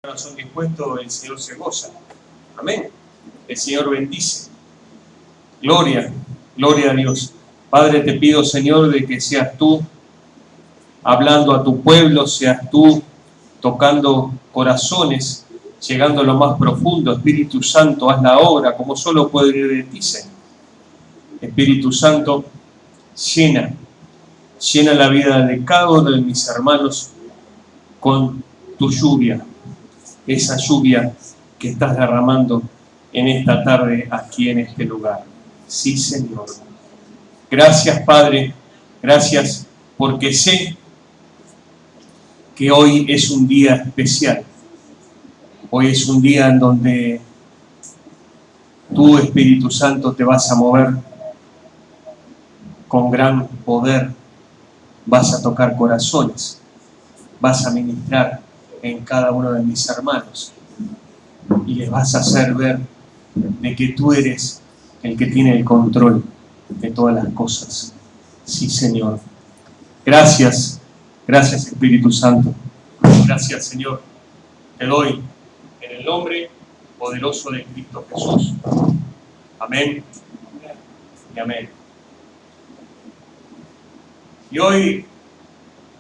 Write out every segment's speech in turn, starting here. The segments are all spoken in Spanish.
Corazón dispuesto, el Señor se goza. Amén. El Señor bendice. Gloria, gloria a Dios. Padre, te pido, Señor, de que seas tú hablando a tu pueblo, seas tú tocando corazones, llegando a lo más profundo. Espíritu Santo, haz la obra como solo puede ir de ti, Señor. Espíritu Santo, llena la vida de cada uno de mis hermanos con tu lluvia. Esa lluvia que estás derramando en esta tarde aquí en este lugar. Sí, Señor. Gracias, Padre. Gracias porque sé que hoy es un día especial. Hoy es un día en donde tú, Espíritu Santo, te vas a mover con gran poder. Vas a tocar corazones. Vas a ministrar en cada uno de mis hermanos y les vas a hacer ver de que tú eres el que tiene el control de todas las cosas. Sí, Señor. Gracias, gracias Espíritu Santo. Gracias, Señor. Te doy en el nombre poderoso de Cristo Jesús. Amén y amén. Y hoy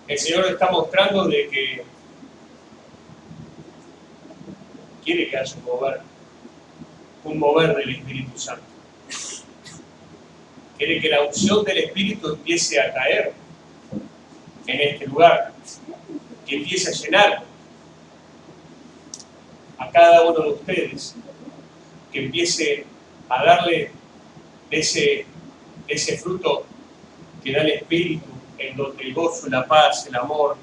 el Señor está mostrando de que quiere que haya un mover del Espíritu Santo. Quiere que la unción del Espíritu empiece a caer en este lugar, que empiece a llenar a cada uno de ustedes, que empiece a darle ese fruto que da el Espíritu, en donde el gozo, la paz, el amor,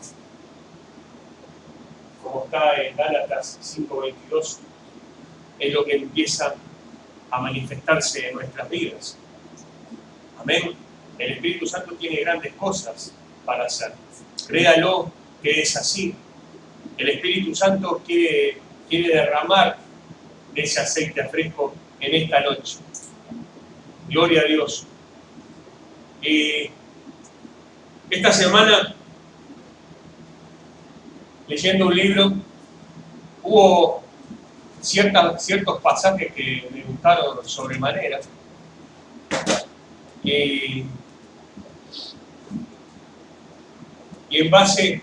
como está en Gálatas 5:22, es lo que empieza a manifestarse en nuestras vidas. Amén. El Espíritu Santo tiene grandes cosas para hacer. Créalo que es así. El Espíritu Santo quiere derramar de ese aceite fresco en esta noche. Gloria a Dios. Esta semana, leyendo un libro, hubo ciertos pasajes que me gustaron sobremanera. Y en base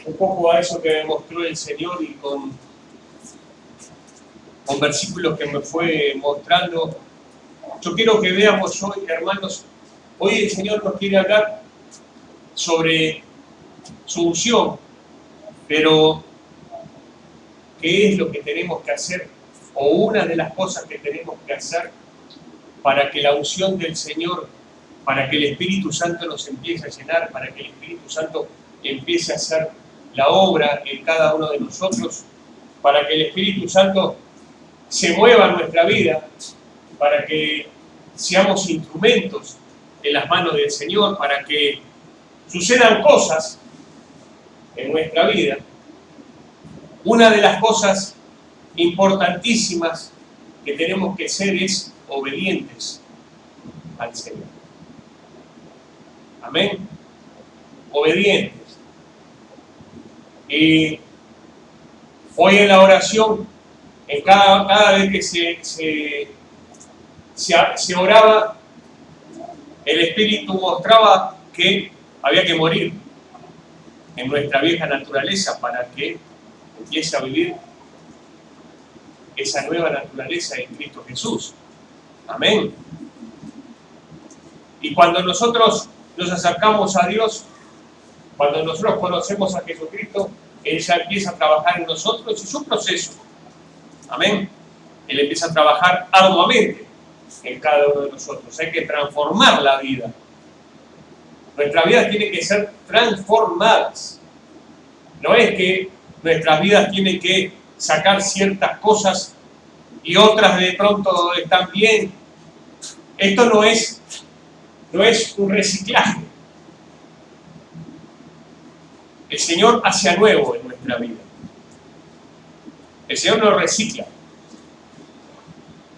un poco a eso que me mostró el Señor y con versículos que me fue mostrando, yo quiero que veamos hoy, hermanos, hoy el Señor nos quiere hablar sobre su unción, pero ¿qué es lo que tenemos que hacer? O una de las cosas que tenemos que hacer para que la unción del Señor, para que el Espíritu Santo nos empiece a llenar, para que el Espíritu Santo empiece a hacer la obra en cada uno de nosotros, para que el Espíritu Santo se mueva en nuestra vida, para que seamos instrumentos en las manos del Señor, para que sucedan cosas en nuestra vida. Una de las cosas importantísimas que tenemos que ser es obedientes al Señor. Amén. Obedientes. Y hoy en la oración, en cada vez que se oraba, el Espíritu mostraba que había que morir en nuestra vieja naturaleza para que empiece a vivir esa nueva naturaleza en Cristo Jesús. Amén. Y cuando nosotros nos acercamos a Dios, cuando nosotros conocemos a Jesucristo, Él ya empieza a trabajar en nosotros, es un proceso. Amén. Él empieza a trabajar arduamente en cada uno de nosotros. Hay que transformar la vida. Nuestras vidas tienen que ser transformadas. No es que nuestras vidas tienen que sacar ciertas cosas y otras de pronto están bien. Esto no es un reciclaje. El Señor hace a nuevo en nuestra vida. El Señor nos recicla.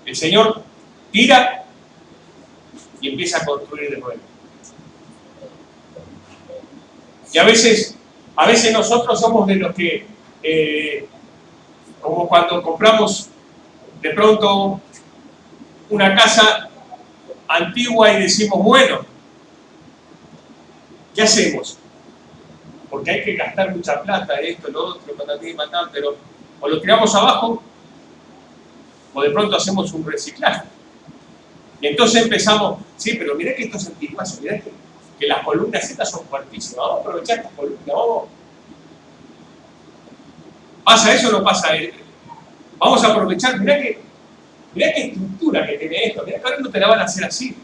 El Señor tira y empieza a construir de nuevo. Y a veces nosotros somos de los que como cuando compramos de pronto una casa antigua y decimos, bueno, ¿qué hacemos? Porque hay que gastar mucha plata, esto, lo otro, pero o lo tiramos abajo, o de pronto hacemos un reciclaje. Y entonces empezamos, sí, pero mirá que esto es antiguazo, mirá que las columnas estas son fuertísimas, vamos a aprovechar estas columnas, vamos. ¿Pasa eso o no pasa eso? Vamos a aprovechar, mirá qué estructura que tiene esto, mirá que ahora no te la van a hacer así.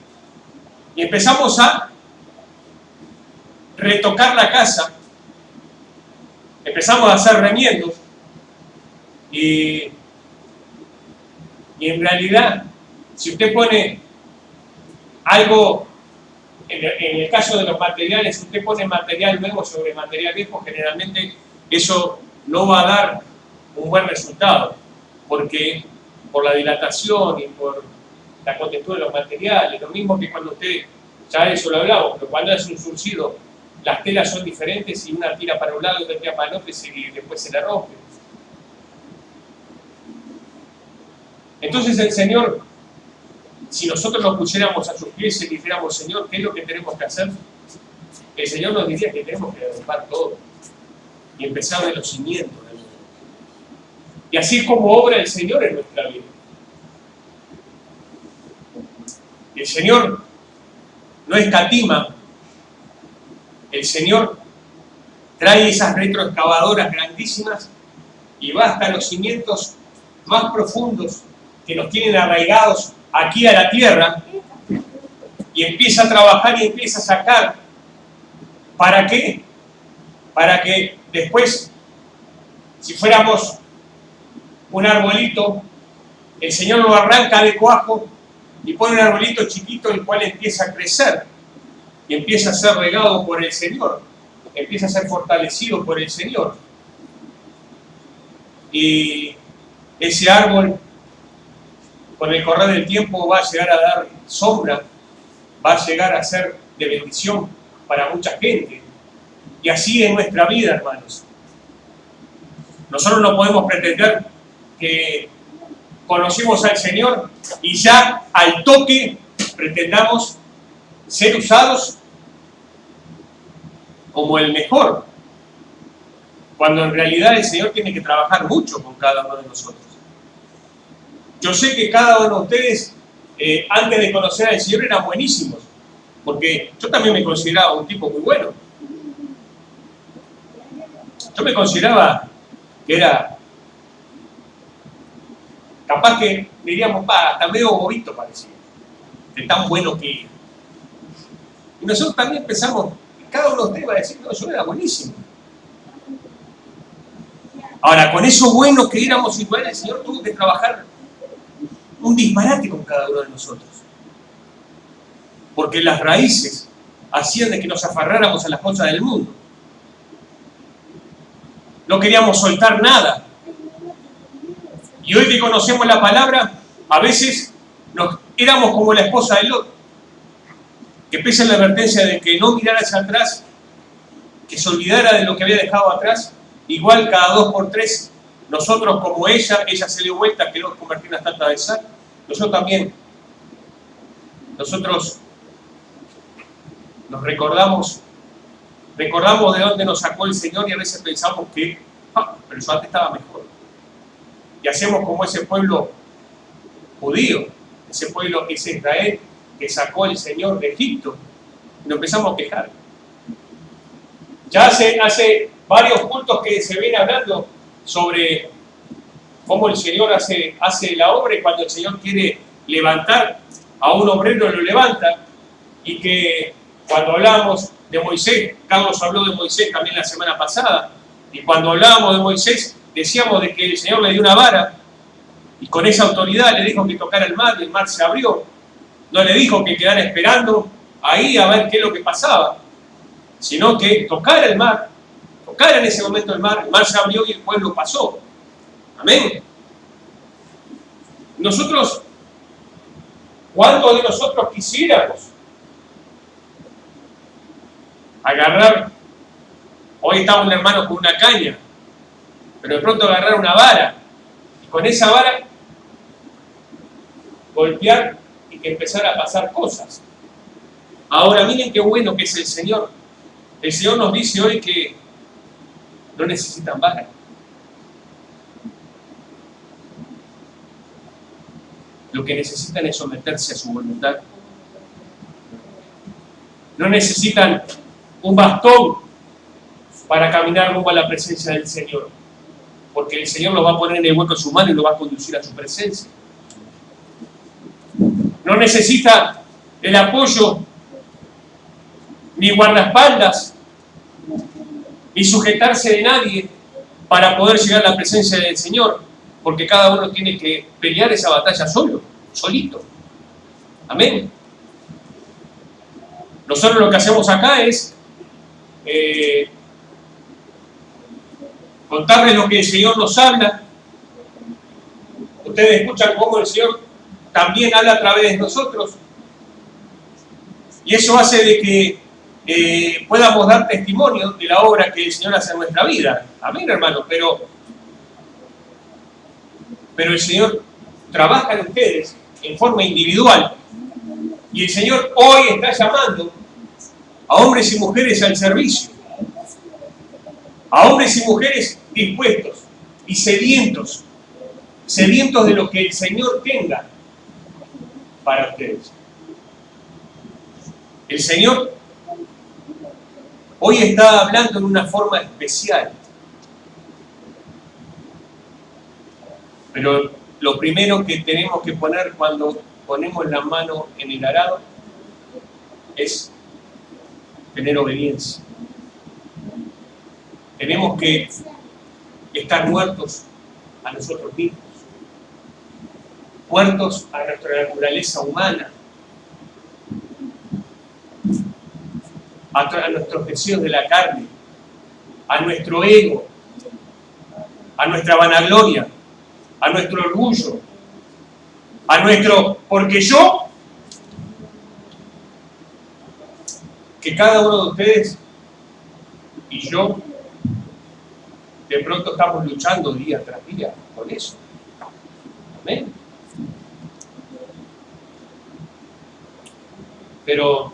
Y empezamos a retocar la casa, empezamos a hacer remiendos, y en realidad, si usted pone algo, en el caso de los materiales, si usted pone material nuevo sobre material viejo, generalmente eso no va a dar un buen resultado, porque por la dilatación y por la contextura de los materiales, lo mismo que cuando usted, ya eso lo hablamos, pero cuando hace un surcido, las telas son diferentes y una tira para un lado y otra tira para el otro y después se le rompe. Entonces el Señor, si nosotros nos pusiéramos a sus pies y dijéramos, Señor, ¿qué es lo que tenemos que hacer? El Señor nos diría que tenemos que derrumbar todo y empezar de los cimientos. Y así es como obra el Señor en nuestra vida. El Señor no escatima. El Señor trae esas retroexcavadoras grandísimas y va hasta los cimientos más profundos que nos tienen arraigados aquí a la tierra y empieza a trabajar y empieza a sacar. ¿Para qué? Para que después, si fuéramos un arbolito, el Señor lo arranca de cuajo y pone un arbolito chiquito el cual empieza a crecer y empieza a ser regado por el Señor, empieza a ser fortalecido por el Señor. Y ese árbol, con el correr del tiempo, va a llegar a dar sombra, va a llegar a ser de bendición para mucha gente. Y así en nuestra vida, hermanos. Nosotros no podemos pretender que conocimos al Señor y ya al toque pretendamos ser usados como el mejor, cuando en realidad el Señor tiene que trabajar mucho con cada uno de nosotros. Yo sé que cada uno de ustedes, antes de conocer al Señor, eran buenísimos, porque yo también me consideraba un tipo muy bueno. Yo me consideraba que era capaz que diríamos, hasta medio bobito parecía, de tan bueno que era. Y nosotros también pensamos, cada uno de ustedes va a decir, no, yo era buenísimo. Ahora, con eso bueno que éramos igual, el Señor tuvo que trabajar un disparate con cada uno de nosotros. Porque las raíces hacían de que nos aferráramos a las cosas del mundo. No queríamos soltar nada. Y hoy que conocemos la palabra, a veces éramos como la esposa de Lot, que pese a la advertencia de que no mirara hacia atrás, que se olvidara de lo que había dejado atrás, igual cada 2 por 3, nosotros como ella se dio vuelta, quedó convertida en una estatua de sal, nosotros también, nosotros nos recordamos de dónde nos sacó el Señor y a veces pensamos que, pero yo antes estaba mejor. Y hacemos como ese pueblo judío, ese pueblo, ese Israel que sacó el Señor de Egipto, y nos empezamos a quejar. Ya hace varios cultos que se viene hablando sobre cómo el Señor hace la obra, y cuando el Señor quiere levantar a un obrero lo levanta, y que cuando hablamos de Moisés, Carlos habló de Moisés también la semana pasada, y cuando hablábamos de Moisés decíamos de que el Señor le dio una vara y con esa autoridad le dijo que tocara el mar y el mar se abrió. No le dijo que quedara esperando ahí a ver qué es lo que pasaba, sino que tocara el mar, tocara en ese momento el mar se abrió y el pueblo pasó. Amén. Nosotros, ¿cuántos de nosotros quisiéramos agarrar? Hoy estaba un hermano con una caña, Pero de pronto agarrar una vara y con esa vara golpear y que empezar a pasar cosas. Ahora miren qué bueno que es el Señor. El Señor nos dice hoy que no necesitan vara. Lo que necesitan es someterse a su voluntad. No necesitan un bastón para caminar rumbo a la presencia del Señor, porque el Señor lo va a poner en el hueco de su mano y lo va a conducir a su presencia. No necesita el apoyo ni guardaespaldas ni sujetarse de nadie para poder llegar a la presencia del Señor, porque cada uno tiene que pelear esa batalla solo, solito. Amén. Nosotros lo que hacemos acá es contarles lo que el Señor nos habla. Ustedes escuchan cómo el Señor también habla a través de nosotros. Y eso hace de que podamos dar testimonio de la obra que el Señor hace en nuestra vida. Amén, hermanos. Pero el Señor trabaja en ustedes en forma individual. Y el Señor hoy está llamando a hombres y mujeres al servicio. A hombres y mujeres dispuestos y sedientos de lo que el Señor tenga para ustedes. El Señor hoy está hablando en una forma especial. Pero lo primero que tenemos que poner cuando ponemos la mano en el arado es tener obediencia. Tenemos que estar muertos a nosotros mismos, muertos a nuestra naturaleza humana, a nuestros deseos de la carne, a nuestro ego, a nuestra vanagloria, a nuestro orgullo, a nuestro porque yo, que cada uno de ustedes y yo de pronto estamos luchando día tras día con eso. Amén. Pero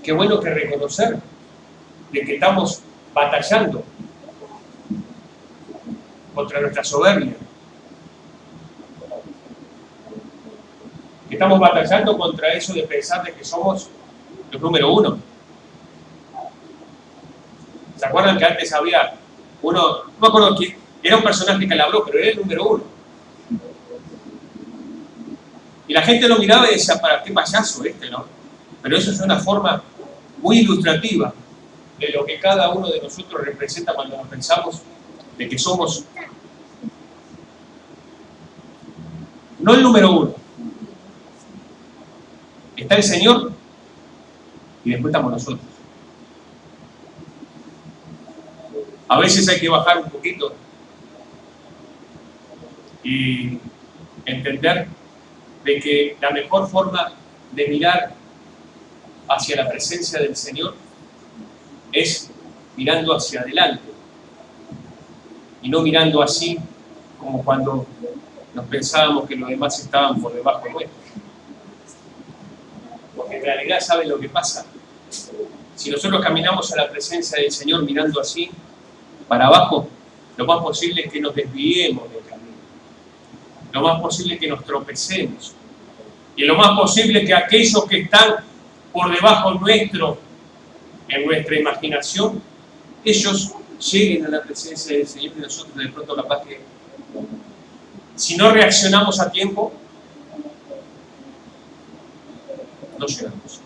qué bueno que reconocer de que estamos batallando contra nuestra soberbia. Que estamos batallando contra eso de pensar de que somos los número uno. ¿Se acuerdan que antes había uno, no me acuerdo quién, era un personaje que labró, pero era el número uno? Y la gente lo miraba y decía, ¿para qué payaso este, no? Pero eso es una forma muy ilustrativa de lo que cada uno de nosotros representa cuando nos pensamos de que somos no el número uno. Está el Señor y después estamos nosotros. A veces hay que bajar un poquito y entender de que la mejor forma de mirar hacia la presencia del Señor es mirando hacia adelante y no mirando así como cuando nos pensábamos que los demás estaban por debajo nuestro. Porque en realidad, ¿saben lo que pasa? Si nosotros caminamos a la presencia del Señor mirando así, para abajo, lo más posible es que nos desviemos del camino. Lo más posible es que nos tropecemos. Y lo más posible es que aquellos que están por debajo nuestro, en nuestra imaginación, ellos lleguen a la presencia del Señor y nosotros de pronto capaz que, si no reaccionamos a tiempo, no llegamos.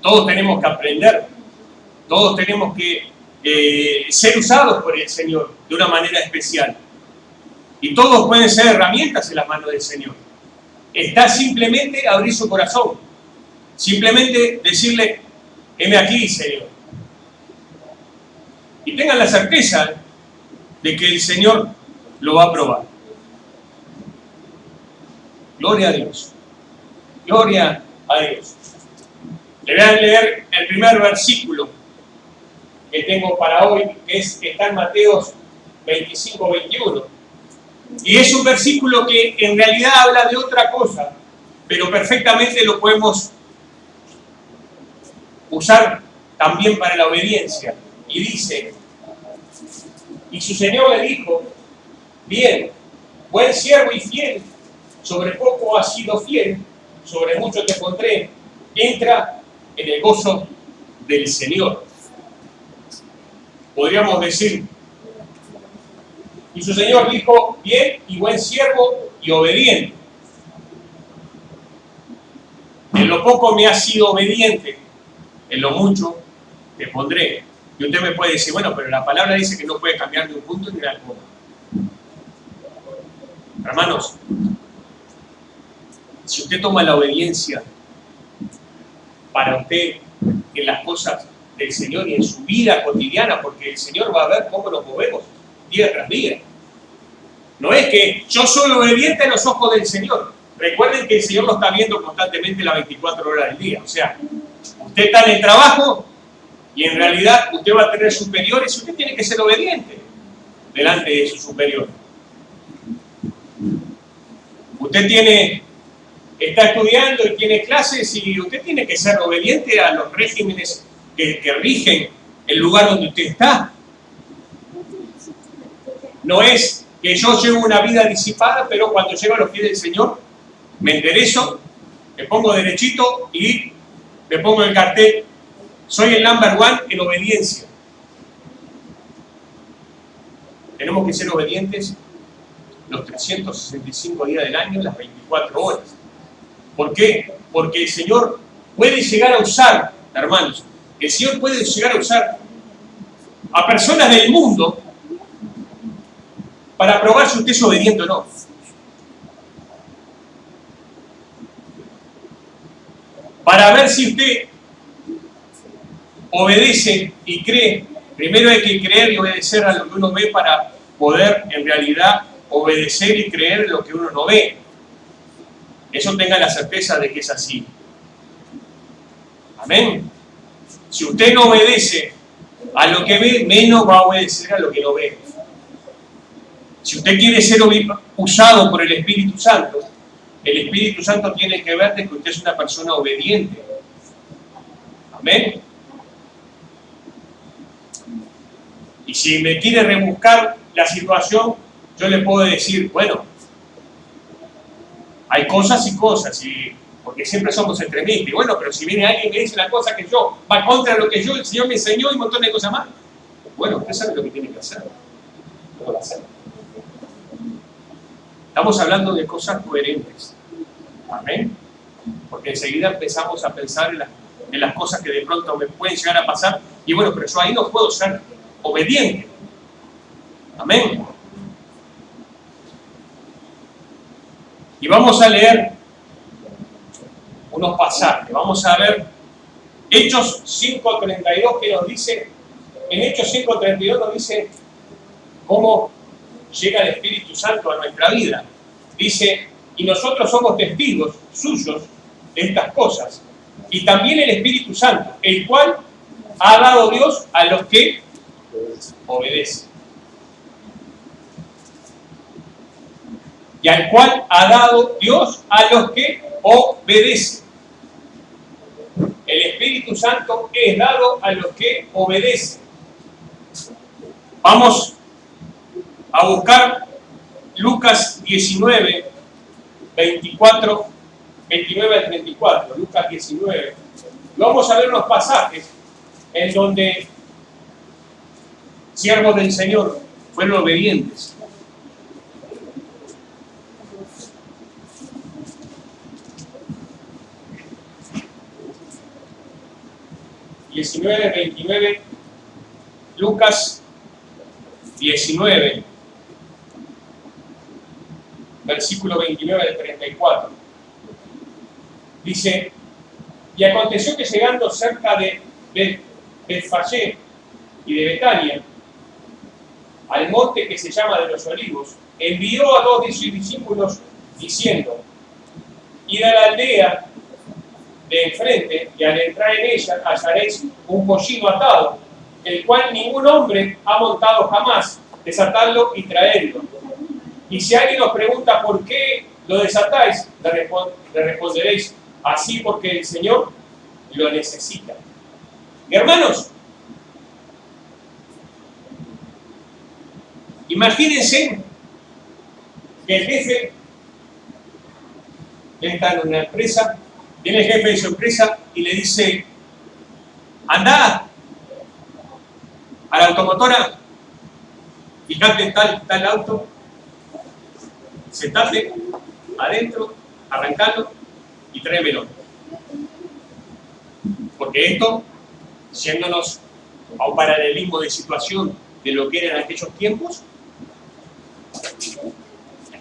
Todos tenemos que aprender, todos tenemos que ser usados por el Señor de una manera especial. Y todos pueden ser herramientas en las manos del Señor. Está simplemente abrir su corazón, simplemente decirle, heme aquí, Señor. Y tengan la certeza de que el Señor lo va a probar. Gloria a Dios. Gloria a Dios. Le voy a leer el primer versículo que tengo para hoy, que está en Mateo 25-21. Y es un versículo que en realidad habla de otra cosa, pero perfectamente lo podemos usar también para la obediencia. Y dice, y su Señor le dijo, bien, buen siervo y fiel, sobre poco has sido fiel, sobre mucho te pondré, entra en el gozo del Señor. Podríamos decir, y su Señor dijo, bien y buen siervo y obediente. En lo poco me has sido obediente, en lo mucho te pondré. Y usted me puede decir, bueno, pero la palabra dice que no puede cambiar de un punto ni de al coma. Hermanos, si usted toma la obediencia para usted en las cosas del Señor y en su vida cotidiana, porque el Señor va a ver cómo nos movemos día tras día. No es que yo soy obediente a los ojos del Señor. Recuerden que el Señor lo está viendo constantemente las 24 horas del día. O sea, usted está en el trabajo y en realidad usted va a tener superiores y usted tiene que ser obediente delante de su superior. Usted está estudiando y tiene clases y usted tiene que ser obediente a los regímenes que rigen el lugar donde usted está. No es que yo llevo una vida disipada, pero cuando llego a los pies del Señor, me enderezo, me pongo derechito y me pongo el cartel, soy el number one en obediencia. Tenemos que ser obedientes los 365 días del año, las 24 horas. ¿Por qué? Porque el Señor puede llegar a usar, hermanos, el Señor puede llegar a usar a personas del mundo para probar si usted es obediente o no. Para ver si usted obedece y cree. Primero hay que creer y obedecer a lo que uno ve para poder en realidad obedecer y creer lo que uno no ve. Eso tenga la certeza de que es así. Amén. Si usted no obedece a lo que ve, menos va a obedecer a lo que no ve. Si usted quiere ser usado por el Espíritu Santo tiene que ver de que usted es una persona obediente. Amén. Y si me quiere rebuscar la situación, yo le puedo decir, bueno, hay cosas y cosas, porque siempre somos extremistas. Y bueno, pero si viene alguien y me dice la cosa que yo, va contra lo que el Señor me enseñó y un montón de cosas más, bueno, usted sabe lo que tiene que hacer. No lo va a hacer. Estamos hablando de cosas coherentes. Amén. Porque enseguida empezamos a pensar en las cosas que de pronto me pueden llegar a pasar. Y bueno, pero yo ahí no puedo ser obediente. Amén. Y vamos a leer unos pasajes. Vamos a ver Hechos 5:32 que nos dice, en Hechos 5:32 nos dice cómo llega el Espíritu Santo a nuestra vida. Dice, y nosotros somos testigos suyos de estas cosas. Y también el Espíritu Santo, el cual ha dado Dios a los que obedecen. Y al cual ha dado Dios a los que obedecen. El Espíritu Santo es dado a los que obedecen. Vamos a buscar Lucas 19, 29 al 34. Lucas 19. Vamos a ver unos pasajes en donde siervos del Señor fueron obedientes. Lucas 19, versículo 29 al 34. Dice, y aconteció que llegando cerca de Betfagé y de Betania, al monte que se llama de los Olivos, envió a 2 de sus discípulos diciendo, id a la aldea de enfrente, y al entrar en ella hallaréis un pollino atado, el cual ningún hombre ha montado jamás. Desatadlo y traedlo. Y si alguien os pregunta por qué lo desatáis, le responderéis: así porque el Señor lo necesita. Y hermanos, imagínense que el jefe, él está en una empresa, viene el jefe de su empresa y le dice: anda a la automotora, fíjate en tal auto, sentate adentro, arrancalo y tráemelo. Porque esto, yéndonos a un paralelismo de situación de lo que eran aquellos tiempos,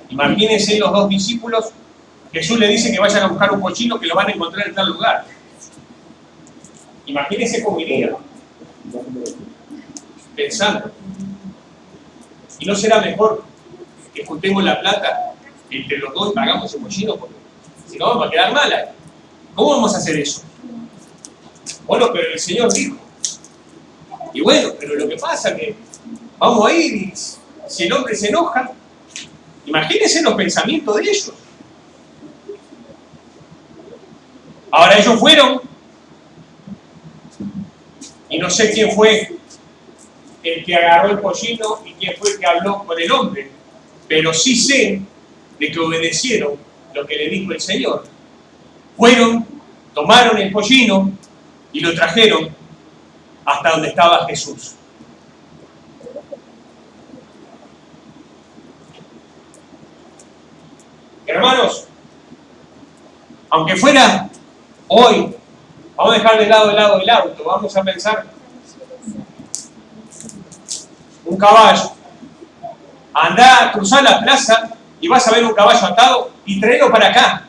imagínense los dos discípulos, Jesús le dice que vayan a buscar un pollino que lo van a encontrar en tal lugar. Imagínense cómo irían, pensando. ¿Y no será mejor que juntemos la plata entre los dos y pagamos ese pollino? Porque si no vamos a quedar mal. ¿Cómo vamos a hacer eso? Bueno, pero el Señor dijo. Y bueno, pero lo que pasa es que vamos a ir y si el hombre se enoja, imagínense los pensamientos de ellos. Ahora ellos fueron, y no sé quién fue el que agarró el pollino y quién fue el que habló con el hombre, pero sí sé de que obedecieron lo que le dijo el Señor. Fueron, tomaron el pollino y lo trajeron hasta donde estaba Jesús. Hermanos, aunque fuera hoy, vamos a dejar de lado el auto, vamos a pensar un caballo. Andá, cruzá la plaza y vas a ver un caballo atado y tráelo para acá.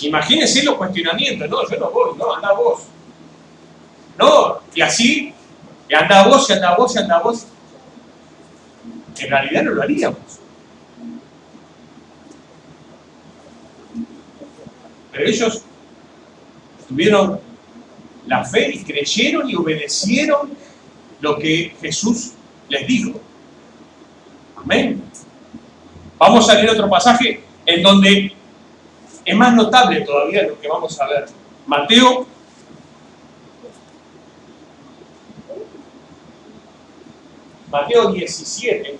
Imagínense los cuestionamientos. No, yo no voy, no, andá vos. No, y así, y andá vos, y andá vos, y andá vos. En realidad no lo haríamos. Pero ellos tuvieron la fe y creyeron y obedecieron lo que Jesús les dijo. Amén. Vamos a leer otro pasaje en donde es más notable todavía lo que vamos a ver. Mateo 17.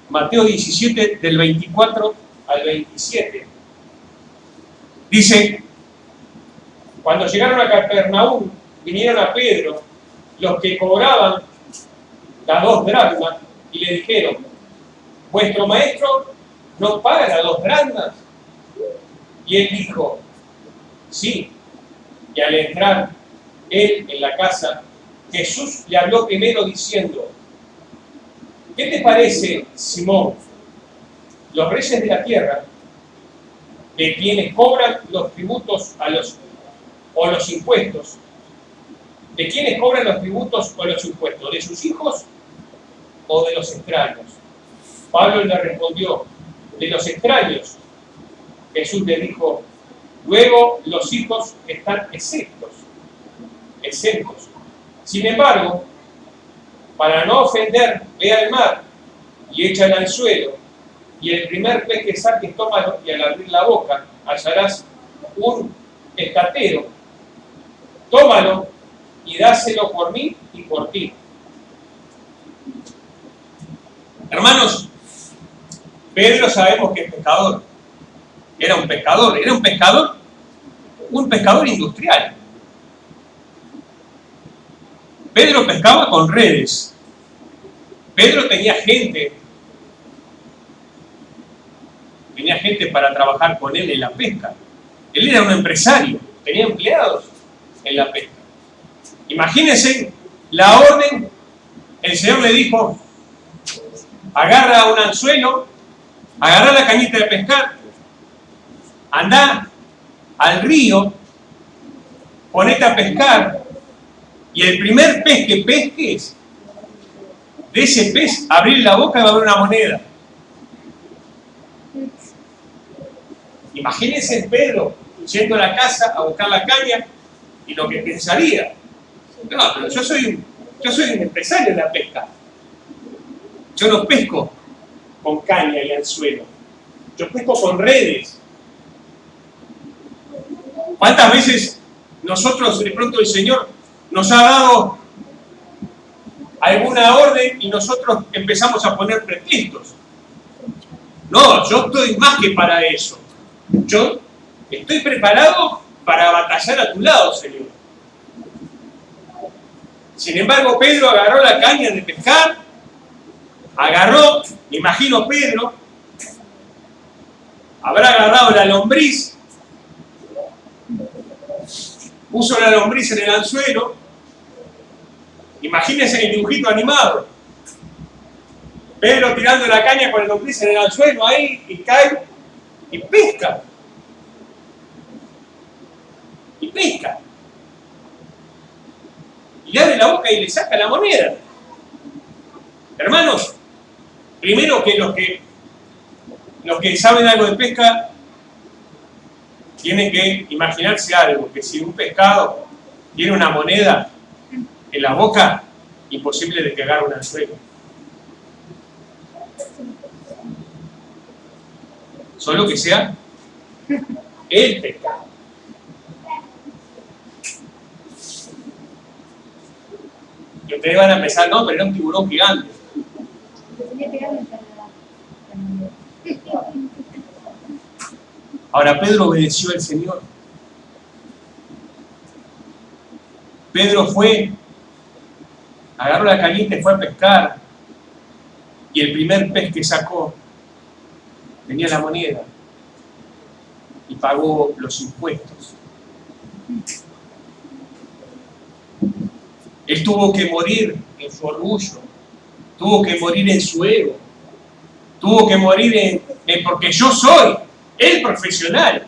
Mateo 17, del 24 al 27. Dice: cuando llegaron a Capernaum, vinieron a Pedro los que cobraban las 2 dracmas y le dijeron: ¿vuestro maestro no paga las 2 dracmas? Y él dijo: sí. Y al entrar él en la casa, Jesús le habló primero diciendo: ¿qué te parece, Simón? Los reyes de la tierra, de quienes cobran los tributos o los impuestos, ¿de quiénes cobran los tributos o los impuestos? ¿De sus hijos o de los extraños? Pablo le respondió: de los extraños. Jesús le dijo: luego los hijos están exentos. Sin embargo, para no ofender, ve al mar y echa el anzuelo, y el primer pez que saques, tómalo, y al abrir la boca hallarás un pescatero. Tómalo y dáselo por mí y por ti. Hermanos, Pedro sabemos que es pescador. Era un pescador industrial. Pedro pescaba con redes. Pedro tenía gente para trabajar con él en la pesca. Él era un empresario, tenía empleados en la pesca. Imagínense la orden, el Señor le dijo: agarra un anzuelo, agarra la cañita de pescar, anda al río, ponete a pescar, y el primer pez que pesques, de ese pez, abrir la boca y va a haber una moneda. Imagínense Pedro yendo a la casa a buscar la caña y lo que pensaría. No, pero yo soy un empresario de la pesca. Yo no pesco con caña y anzuelo. Yo pesco con redes. ¿Cuántas veces nosotros, de pronto el Señor nos ha dado alguna orden y nosotros empezamos a poner pretextos? No, yo estoy más que para eso. Yo estoy preparado para batallar a tu lado, Señor. Sin embargo, Pedro agarró la caña de pescar, agarró, me imagino Pedro, habrá agarrado la lombriz, puso la lombriz en el anzuelo. Imagínense el dibujito animado. Pedro tirando la caña con el lombriz en el anzuelo ahí y cae y pesca. Y pesca. Y le abre la boca y le saca la moneda. Hermanos, primero que los que saben algo de pesca tienen que imaginarse algo, que si un pescado tiene una moneda en la boca, imposible de que agarre un anzuelo. Solo que sea el pescado. Y ustedes van a pensar, no, pero era un tiburón gigante. Ahora Pedro obedeció al Señor. Pedro fue, agarró la cañita y fue a pescar. Y el primer pez que sacó tenía la moneda y pagó los impuestos. Él tuvo que morir en su orgullo, tuvo que morir en su ego, tuvo que morir en porque yo soy el profesional.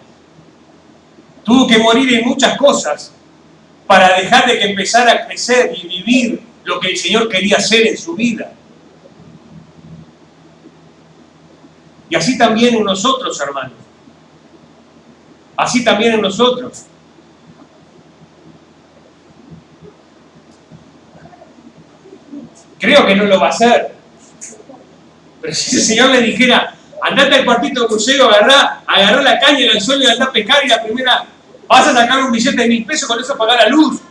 Tuvo que morir en muchas cosas para dejar de que empezara a crecer y vivir lo que el Señor quería hacer en su vida. Y así también en nosotros, hermanos. Así también en nosotros. Creo que no lo va a hacer. Pero si el Señor le dijera, andate al cuartito de museo, agarrá la caña y el anzuelo y andá a pescar y la primera, vas a sacar un billete de 1000 pesos, con eso pagar la luz.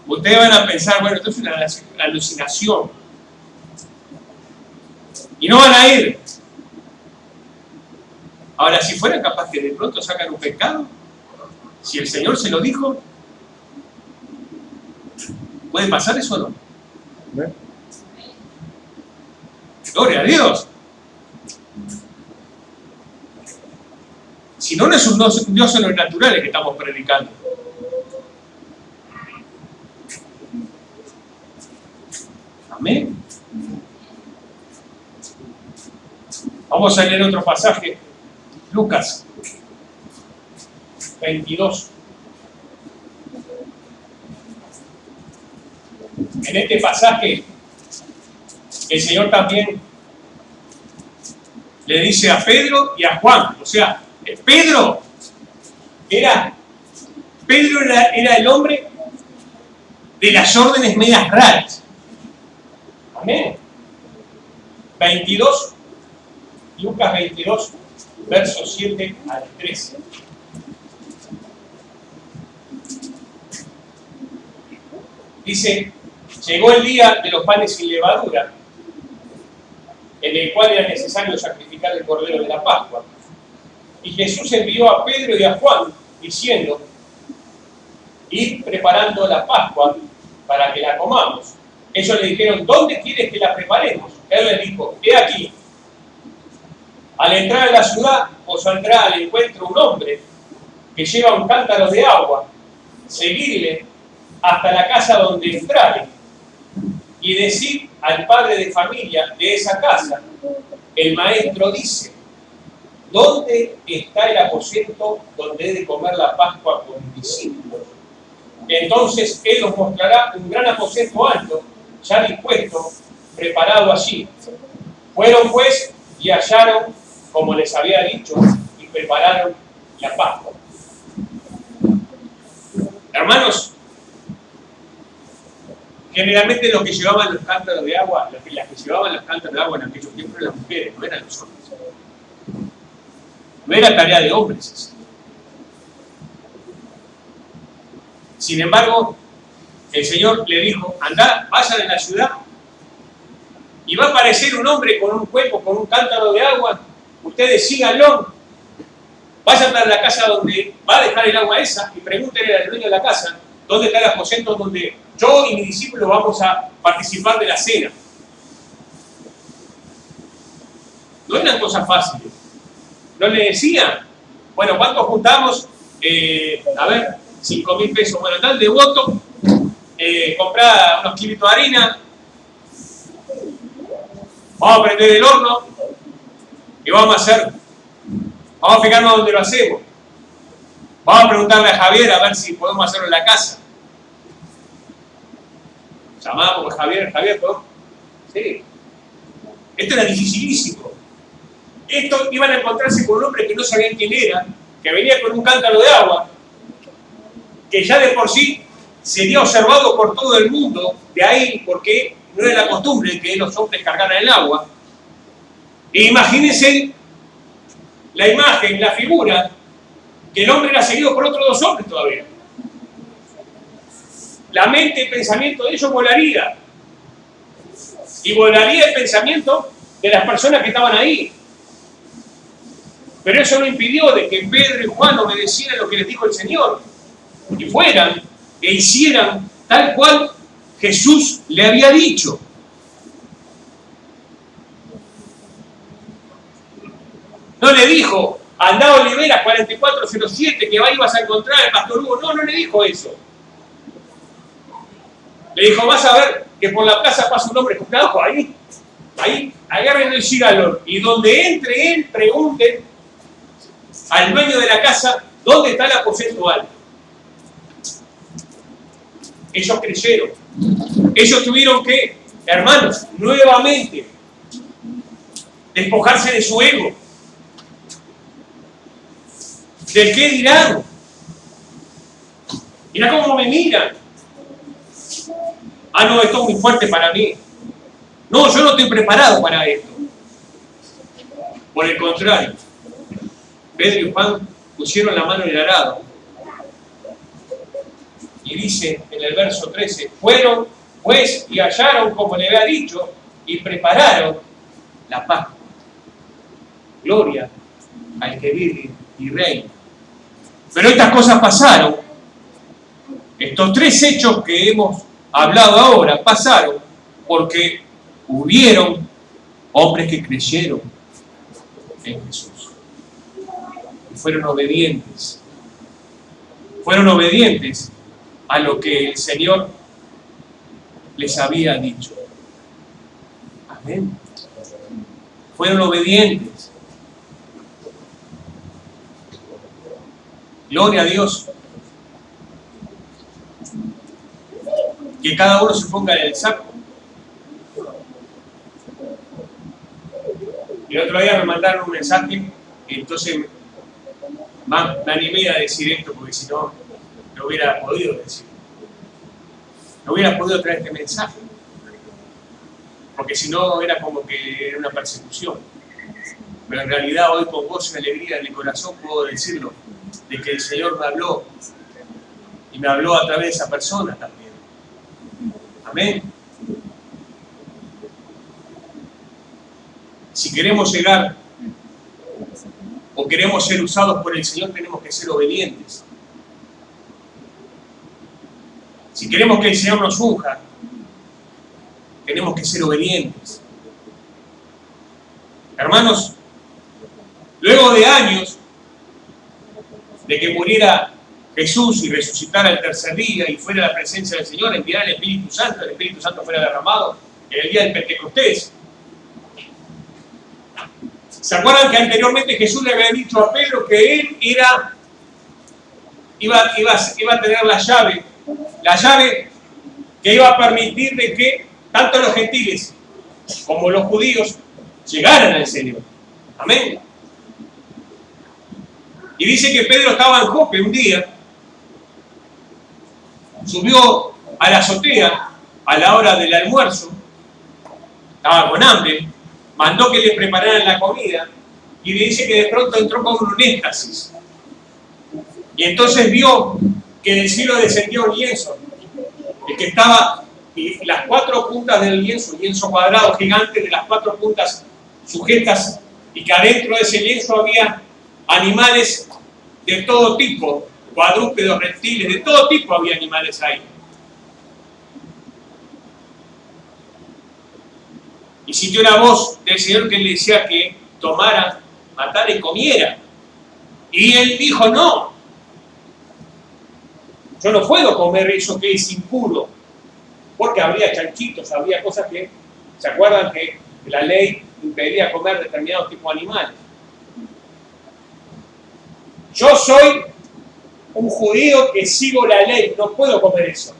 Ustedes van a pensar, bueno, esto es una alucinación. Y no van a ir. Ahora, si fueran capaces que de pronto sacan un pescado, si el Señor se lo dijo, ¿puede pasar eso o no? Gloria a Dios. Si no, no es un Dios en los naturales que estamos predicando. Amén. Vamos a leer otro pasaje. Lucas 22. En este pasaje, el Señor también le dice a Pedro y a Juan, o sea, Pedro era el hombre de las órdenes medias raras. Amén. 22, Lucas 22, versos 7 al 13. Dice, llegó el día de los panes sin levadura, en el cual era necesario sacrificar el cordero de la Pascua. Y Jesús envió a Pedro y a Juan, diciendo, id preparando la Pascua para que la comamos. Ellos le dijeron, ¿dónde quieres que la preparemos? Él les dijo, he aquí, al entrar a la ciudad os saldrá al encuentro un hombre que lleva un cántaro de agua, seguidle hasta la casa donde entrare, y decir al padre de familia de esa casa, el maestro dice, ¿dónde está el aposento donde he de comer la Pascua con mis discípulos? Entonces Él os mostrará un gran aposento alto, ya dispuesto, preparado allí. Fueron pues y hallaron, como les había dicho, y prepararon la Pascua. Hermanos, generalmente los que llevaban los cántaros de agua, las que llevaban los cántaros de agua en aquellos tiempos eran las mujeres, no eran los hombres. No era tarea de hombres eso. Sin embargo, el Señor le dijo, andá, vayan a la ciudad y va a aparecer un hombre con un cuenco, con un cántaro de agua, ustedes síganlo, vayan a la casa donde va a dejar el agua esa y pregúntenle al dueño de la casa dónde está el aposento donde yo y mi discípulo vamos a participar de la cena. No eran cosas fáciles. No le decían, bueno, ¿cuánto juntamos? A ver, 5.000 pesos. Bueno, tal devoto, comprá unos kilitos de harina, vamos a prender el horno y vamos a fijarnos dónde lo hacemos. Vamos a preguntarle a Javier a ver si podemos hacerlo en la casa. Llamamos a Javier, ¿podemos? Sí. Esto era dificilísimo. Esto iban a encontrarse con un hombre que no sabían quién era, que venía con un cántaro de agua, que ya de por sí sería observado por todo el mundo, de ahí porque no era la costumbre que los hombres cargaran el agua. E imagínense la imagen, la figura, que el hombre era seguido por otros 2 hombres todavía. La mente y el pensamiento de ellos volaría. Y volaría el pensamiento de las personas que estaban ahí. Pero eso no impidió de que Pedro y Juan obedecieran lo que les dijo el Señor. Y fueran e hicieran tal cual Jesús le había dicho. No le dijo, andá a Olivera 4407, que ahí vas a encontrar al pastor Hugo. No, no le dijo eso. Le dijo, vas a ver que por la plaza pasa un hombre con trabajo ahí, agarren el síganlo. Y donde entre él, pregunten al dueño de la casa, ¿dónde está el aposento alto? Ellos creyeron. Ellos tuvieron que, hermanos, nuevamente, despojarse de su ego. ¿De qué dirán? Mirá cómo me miran. Ah, no, esto es muy fuerte para mí. No, yo no estoy preparado para esto. Por el contrario, Pedro y Juan pusieron la mano en el arado. Y dice en el verso 13, fueron pues y hallaron como le había dicho y prepararon la Pascua. Gloria al que vive y reina. Pero estas cosas pasaron. Estos 3 hechos que hemos hablado ahora pasaron porque hubieron hombres que creyeron en Jesús y fueron obedientes a lo que el Señor les había dicho. Amén. Fueron obedientes. Gloria a Dios. Que cada uno se ponga en el saco. Y el otro día me mandaron un mensaje y entonces me animé a decir esto porque si no, no hubiera podido decir. No hubiera podido traer este mensaje. Porque si no era como que era una persecución. Pero en realidad hoy con gozo y alegría en el corazón puedo decirlo, de que el Señor me habló y me habló a través de esa persona también. Amén. Si queremos llegar o queremos ser usados por el Señor, tenemos que ser obedientes. Si queremos que el Señor nos unja, tenemos que ser obedientes. Hermanos, luego de años de que muriera Jesús y resucitara el tercer día y fuera la presencia del Señor, enviara el Espíritu Santo fuera derramado en el día del Pentecostés. ¿Se acuerdan que anteriormente Jesús le había dicho a Pedro que él iba a tener la llave la llave que iba a permitir de que tanto los gentiles como los judíos llegaran al Señor. Amén. Y dice que Pedro estaba en Jope un día, subió a la azotea a la hora del almuerzo, estaba con hambre, mandó que le prepararan la comida y le dice que de pronto entró con un éxtasis. Y entonces vio que del cielo descendía un lienzo, el que estaba, y las cuatro puntas del lienzo cuadrado gigante de las cuatro puntas sujetas, y que adentro de ese lienzo había animales de todo tipo, cuadrúpedos, reptiles, de todo tipo había animales ahí. Y sintió una voz del Señor que le decía que tomara, matara y comiera. Y él dijo, no, yo no puedo comer eso que es impuro, porque habría chanchitos, habría cosas que, ¿se acuerdan que la ley impedía comer determinados tipos de animales? Yo soy un judío que sigo la ley, no puedo comer eso.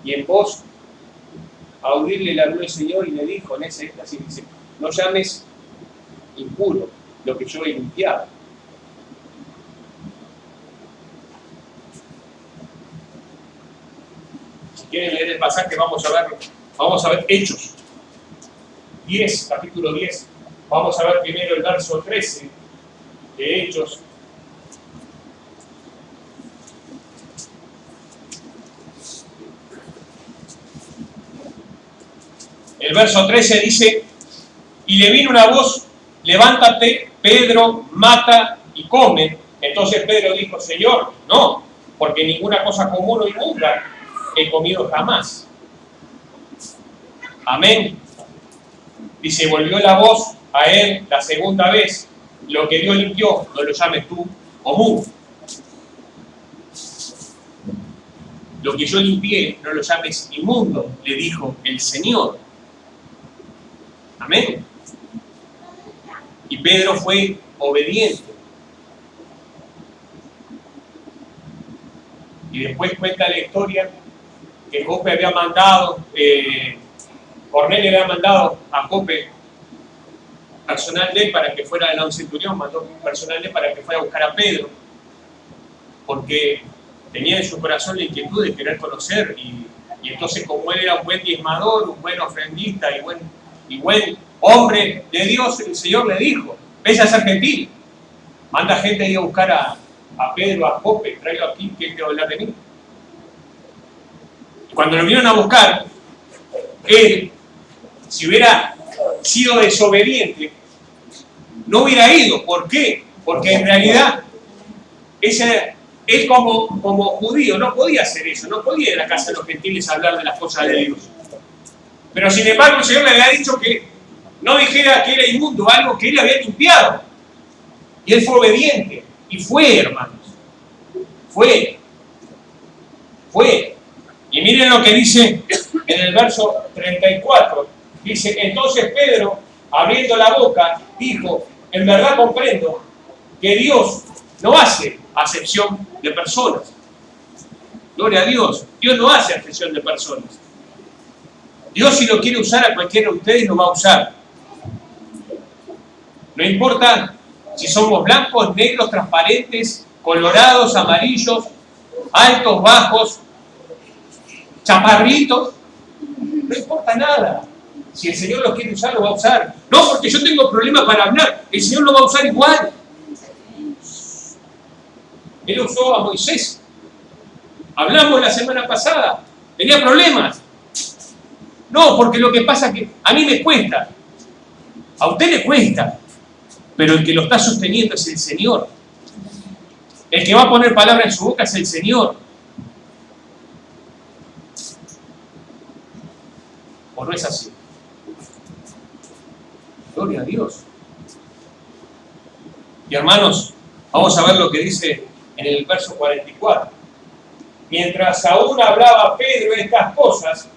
Y en voz audible le habló el Señor y le dijo en ese éxtasis, dice, no llames impuro lo que yo he limpiado. Si quieren leer el pasaje, vamos a ver Hechos 10, capítulo 10. Vamos a ver primero el verso 13 de Hechos. El verso 13 dice, y le vino una voz, levántate, Pedro, mata y come. Entonces Pedro dijo, Señor, no, porque ninguna cosa común o inmunda he comido jamás. Amén. Dice, volvió la voz a él la segunda vez, lo que Dios limpió, no lo llames tú común. Lo que yo limpié, no lo llames inmundo, le dijo el Señor. Amén. Y Pedro fue obediente. Y después cuenta la historia que Jope había mandado, Cornelio había mandado a Jope personal de él para que fuera de la centurión, mandó personal de él para que fuera a buscar a Pedro, porque tenía en su corazón la inquietud de querer conocer, y entonces como él era un buen diezmador, un buen ofrendista y buen hombre de Dios, el Señor le dijo, ves a ser gentil, manda gente a ir a buscar a Pedro, a Jope, tráelo aquí, que él te va a hablar de mí. Y cuando lo vinieron a buscar, él, si hubiera sido desobediente, no hubiera ido. ¿Por qué? Porque en realidad él como judío no podía hacer eso, no podía ir a la casa de los gentiles a hablar de las cosas de Dios. Pero sin embargo el Señor le había dicho que no dijera que era inmundo, algo que él había limpiado. Y él fue obediente. Y fue, hermanos. Fue. Y miren lo que dice en el verso 34. Dice, entonces Pedro, abriendo la boca, dijo, en verdad comprendo que Dios no hace acepción de personas. Gloria a Dios. Dios no hace acepción de personas. Dios, si lo quiere usar a cualquiera de ustedes, lo va a usar. No importa si somos blancos, negros, transparentes, colorados, amarillos, altos, bajos, chaparritos. No importa nada. Si el Señor lo quiere usar, lo va a usar. No porque yo tengo problemas para hablar. El Señor lo va a usar igual. Él usó a Moisés. Hablamos la semana pasada. Tenía problemas. No, porque lo que pasa es que a mí me cuesta. A usted le cuesta. Pero el que lo está sosteniendo es el Señor. El que va a poner palabra en su boca es el Señor. ¿O no es así? Gloria a Dios. Y hermanos, vamos a ver lo que dice en el verso 44. Mientras aún hablaba Pedro estas cosas,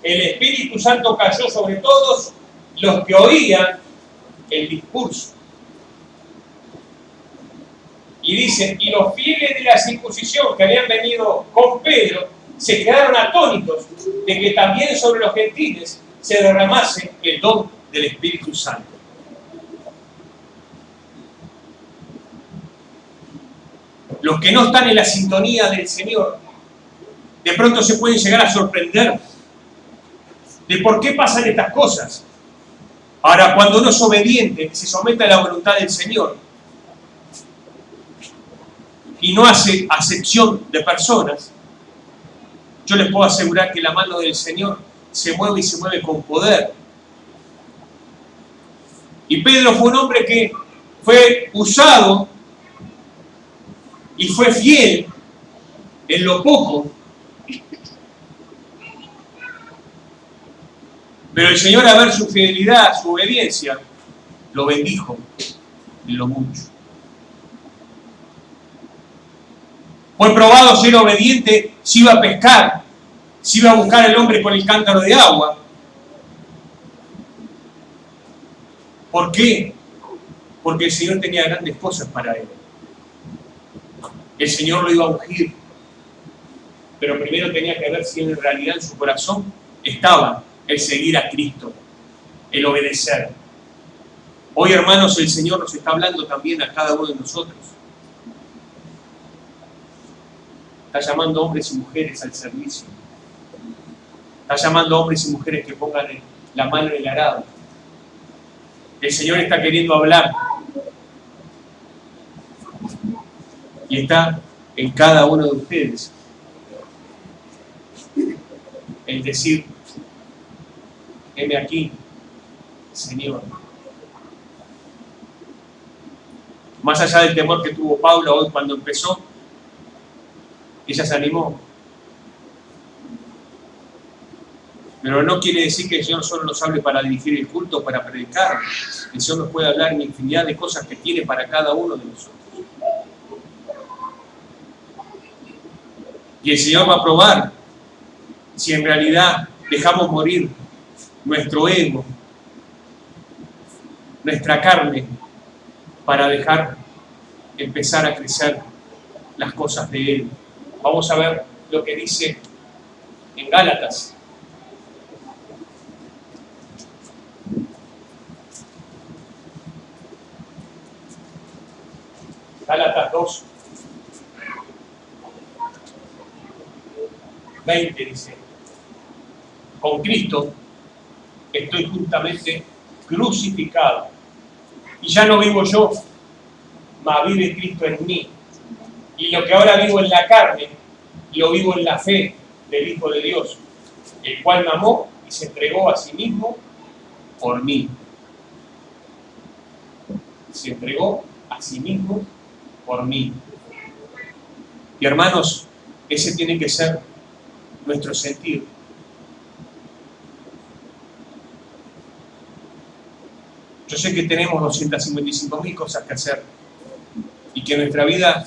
el Espíritu Santo cayó sobre todos los que oían el discurso. Y dice, y los fieles de la circuncisión que habían venido con Pedro se quedaron atónitos de que también sobre los gentiles se derramase el don del Espíritu Santo. Los que no están en la sintonía del Señor, de pronto se pueden llegar a sorprender de por qué pasan estas cosas. Ahora, cuando uno es obediente, se somete a la voluntad del Señor y no hace acepción de personas, yo les puedo asegurar que la mano del Señor se mueve y se mueve con poder. Y Pedro fue un hombre que fue usado y fue fiel en lo poco. Pero el Señor, a ver su fidelidad, su obediencia, lo bendijo en lo mucho. Fue probado si era obediente, si iba a pescar, si iba a buscar al hombre con el cántaro de agua. ¿Por qué? Porque el Señor tenía grandes cosas para él. El Señor lo iba a ungir. Pero primero tenía que ver si en realidad en su corazón estaba el seguir a Cristo, el obedecer. Hoy, hermanos, el Señor nos está hablando también a cada uno de nosotros. Está llamando a hombres y mujeres al servicio. Está llamando a hombres y mujeres que pongan la mano en el arado. El Señor está queriendo hablar. Y está en cada uno de ustedes el decir: heme aquí, Señor. Más allá del temor que tuvo Paula hoy cuando empezó, ella se animó. Pero no quiere decir que el Señor solo nos hable para dirigir el culto, para predicar. El Señor nos puede hablar en infinidad de cosas que tiene para cada uno de nosotros. Y el Señor va a probar si en realidad dejamos morir nuestro ego, nuestra carne, para dejar empezar a crecer las cosas de Él. Vamos a ver lo que dice en Gálatas. Gálatas 2, 20 dice: con Cristo estoy juntamente crucificado, y ya no vivo yo, mas vive Cristo en mí. Y lo que ahora vivo en la carne, lo vivo en la fe del Hijo de Dios, el cual me amó y se entregó a sí mismo por mí. Se entregó a sí mismo por mí. Y hermanos, ese tiene que ser nuestro sentir. Yo sé que tenemos 255.000 cosas que hacer y que en nuestra vida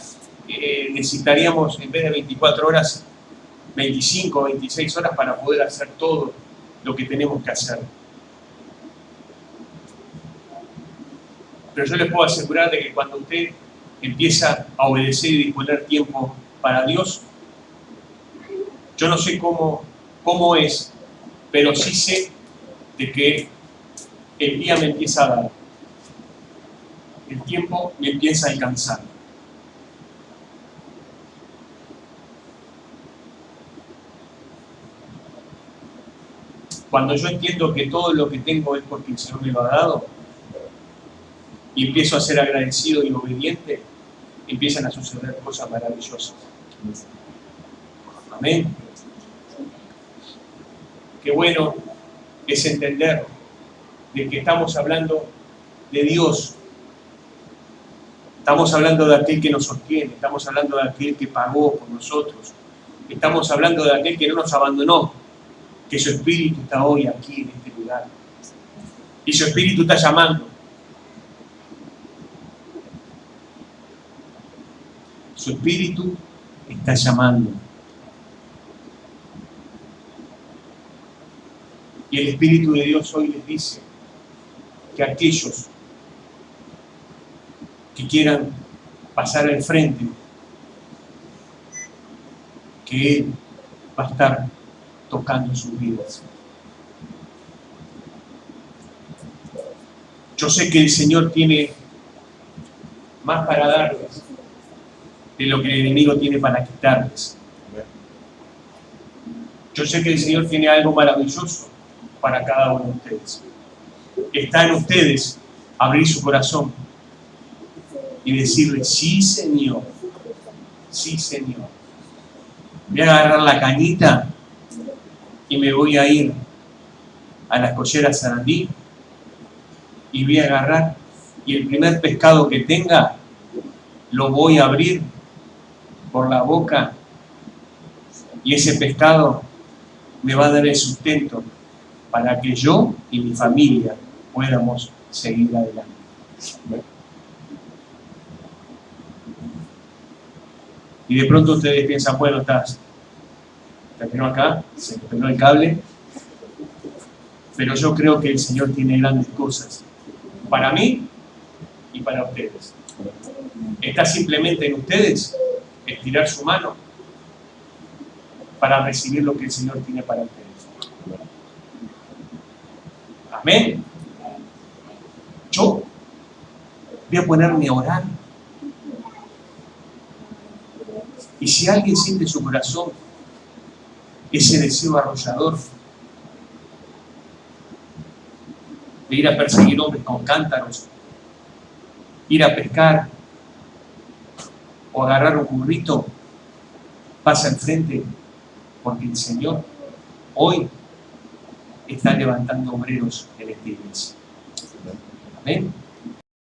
necesitaríamos, en vez de 24 horas, 25 o 26 horas para poder hacer todo lo que tenemos que hacer. Pero yo les puedo asegurar de que cuando usted empieza a obedecer y disponer tiempo para Dios, yo no sé cómo es, pero sí sé de que el día me empieza a dar. El tiempo me empieza a alcanzar. Cuando yo entiendo que todo lo que tengo es porque el Señor me lo ha dado, y empiezo a ser agradecido y obediente, empiezan a suceder cosas maravillosas. Amén. Qué bueno es entender de que estamos hablando de Dios. Estamos hablando de aquel que nos sostiene, estamos hablando de aquel que pagó por nosotros, estamos hablando de aquel que no nos abandonó, que su Espíritu está hoy aquí en este lugar. Y su Espíritu está llamando. Su Espíritu está llamando. Y el Espíritu de Dios hoy les dice que aquellos que quieran pasar al frente, que Él va a estar tocando sus vidas. Yo sé que el Señor tiene más para darles de lo que el enemigo tiene para quitarles. Yo sé que el Señor tiene algo maravilloso para cada uno de ustedes. Está en ustedes abrir su corazón y decirle: sí, Señor, sí, Señor. Voy a agarrar la cañita y me voy a ir a la escollera Sarandí y voy a agarrar, y el primer pescado que tenga lo voy a abrir por la boca, y ese pescado me va a dar el sustento para que yo y mi familia podamos seguir adelante. Y de pronto ustedes piensan: bueno, terminó acá, se me peló el cable, pero yo creo que el Señor tiene grandes cosas para mí y para ustedes. Está simplemente en ustedes estirar su mano para recibir lo que el Señor tiene para ustedes. Amén. Yo voy a ponerme a orar. Y si alguien siente en su corazón ese deseo arrollador de ir a perseguir hombres con cántaros, ir a pescar o agarrar un burrito, pasa al frente, porque el Señor hoy está levantando obreros en esta iglesia. Amén.